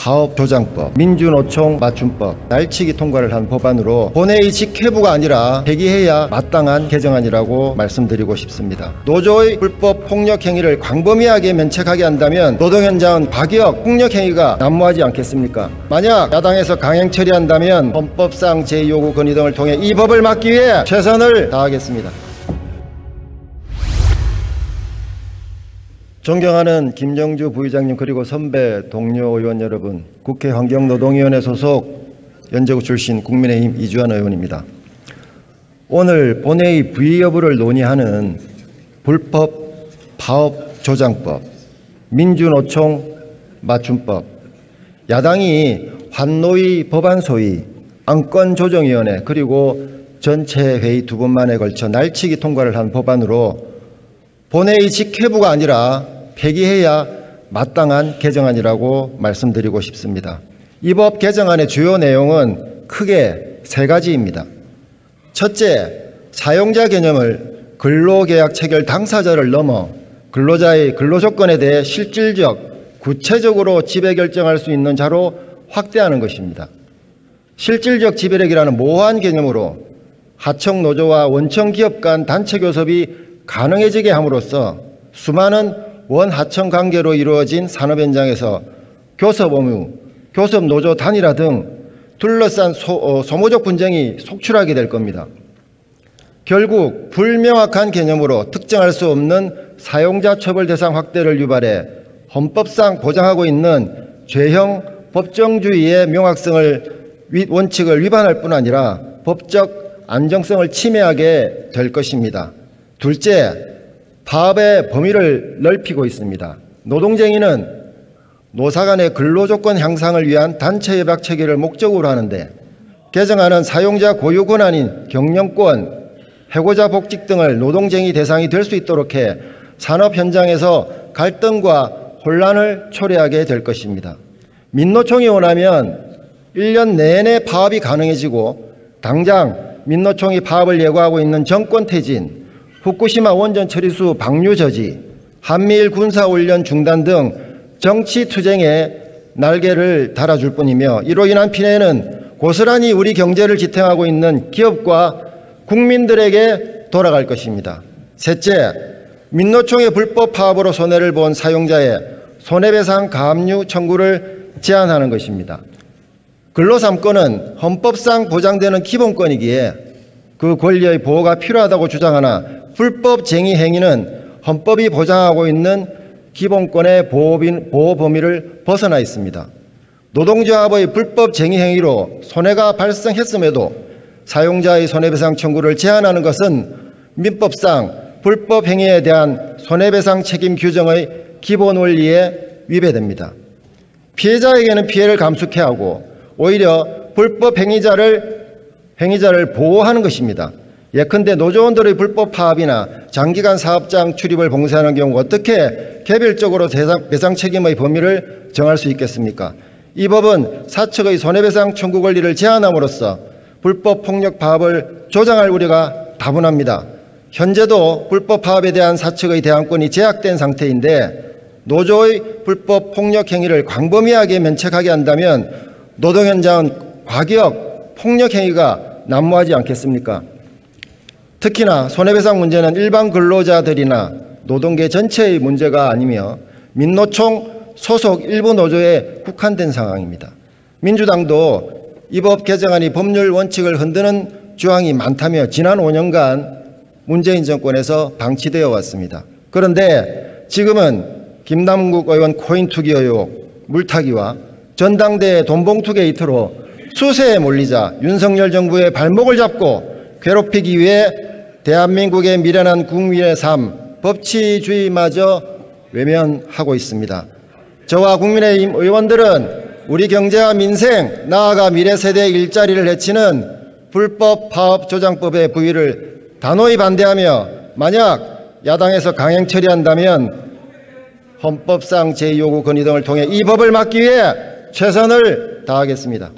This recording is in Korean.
파업조장법, 민주노총 맞춤법, 날치기 통과를 한 법안으로 본회의 직회부가 아니라 폐기해야 마땅한 개정안이라고 말씀드리고 싶습니다. 노조의 불법 폭력 행위를 광범위하게 면책하게 한다면 노동 현장은 과격 폭력 행위가 난무하지 않겠습니까? 만약 야당에서 강행 처리한다면 헌법상 제2요구 건의 등을 통해 이 법을 막기 위해 최선을 다하겠습니다. 존경하는 김정주 부의장님, 그리고 선배 동료 의원 여러분, 국회 환경노동위원회 소속 연제구 출신 국민의힘 이주환 의원입니다. 오늘 본회의 부의 여부를 논의하는 불법 파업조장법, 민주노총 맞춤법, 야당이 환노위 법안소위, 안건조정위원회 그리고 전체 회의 두 번만에 걸쳐 날치기 통과를 한 법안으로 본회의 직회부가 아니라 폐기해야 마땅한 개정안이라고 말씀드리고 싶습니다. 이 법 개정안의 주요 내용은 크게 세 가지입니다. 첫째, 사용자 개념을 근로계약 체결 당사자를 넘어 근로자의 근로조건에 대해 실질적, 구체적으로 지배결정할 수 있는 자로 확대하는 것입니다. 실질적 지배력이라는 모호한 개념으로 하청 노조와 원청 기업 간 단체 교섭이 가능해지게 함으로써 수많은 원하청 관계로 이루어진 산업 현장에서 교섭 의무, 교섭 노조 단일화 등 둘러싼 소모적 분쟁이 속출하게 될 겁니다. 결국 불명확한 개념으로 특정할 수 없는 사용자 처벌 대상 확대를 유발해 헌법상 보장하고 있는 죄형 법정주의의 명확성을 원칙을 위반할 뿐 아니라 법적 안정성을 침해하게 될 것입니다. 둘째, 파업의 범위를 넓히고 있습니다. 노동쟁의는 노사 간의 근로조건 향상을 위한 단체 협약 체계를 목적으로 하는데 개정안은 사용자 고유 권한인 경영권, 해고자 복직 등을 노동쟁의 대상이 될 수 있도록 해 산업 현장에서 갈등과 혼란을 초래하게 될 것입니다. 민노총이 원하면 1년 내내 파업이 가능해지고 당장 민노총이 파업을 예고하고 있는 정권 퇴진, 후쿠시마 원전 처리수 방류 저지, 한미일 군사훈련 중단 등 정치 투쟁에 날개를 달아줄 뿐이며 이로 인한 피해는 고스란히 우리 경제를 지탱하고 있는 기업과 국민들에게 돌아갈 것입니다. 셋째, 민노총의 불법 파업으로 손해를 본 사용자의 손해배상 가압류 청구를 제한하는 것입니다. 근로3권은 헌법상 보장되는 기본권이기에 그 권리의 보호가 필요하다고 주장하나 불법 쟁의 행위는 헌법이 보장하고 있는 기본권의 보호 범위를 벗어나 있습니다. 노동조합의 불법 쟁의 행위로 손해가 발생했음에도 사용자의 손해배상 청구를 제한하는 것은 민법상 불법 행위에 대한 손해배상 책임 규정의 기본 원리에 위배됩니다. 피해자에게는 피해를 감수케 하고 오히려 불법 행위자를 보호하는 것입니다. 예컨대 노조원들의 불법 파업이나 장기간 사업장 출입을 봉쇄하는 경우 어떻게 개별적으로 배상 책임의 범위를 정할 수 있겠습니까? 이 법은 사측의 손해배상 청구 권리를 제한함으로써 불법 폭력 파업을 조장할 우려가 다분합니다. 현재도 불법 파업에 대한 사측의 대항권이 제약된 상태인데 노조의 불법 폭력 행위를 광범위하게 면책하게 한다면 노동 현장은 과격 폭력 행위가 난무하지 않겠습니까? 특히나 손해배상 문제는 일반 근로자들이나 노동계 전체의 문제가 아니며 민노총 소속 일부 노조에 국한된 상황입니다. 민주당도 이 법 개정안이 법률 원칙을 흔드는 조항이 많다며 지난 5년간 문재인 정권에서 방치되어 왔습니다. 그런데 지금은 김남국 의원 코인 투기 의혹, 물타기와 전당대회 돈봉투 게이트로 수세에 몰리자 윤석열 정부의 발목을 잡고 괴롭히기 위해 대한민국의 미련한 국민의 삶, 법치주의마저 외면하고 있습니다. 저와 국민의힘 의원들은 우리 경제와 민생, 나아가 미래 세대의 일자리를 해치는 불법 파업 조장법의 부의를 단호히 반대하며 만약 야당에서 강행 처리한다면 헌법상 제2요구 건의 등을 통해 이 법을 막기 위해 최선을 다하겠습니다.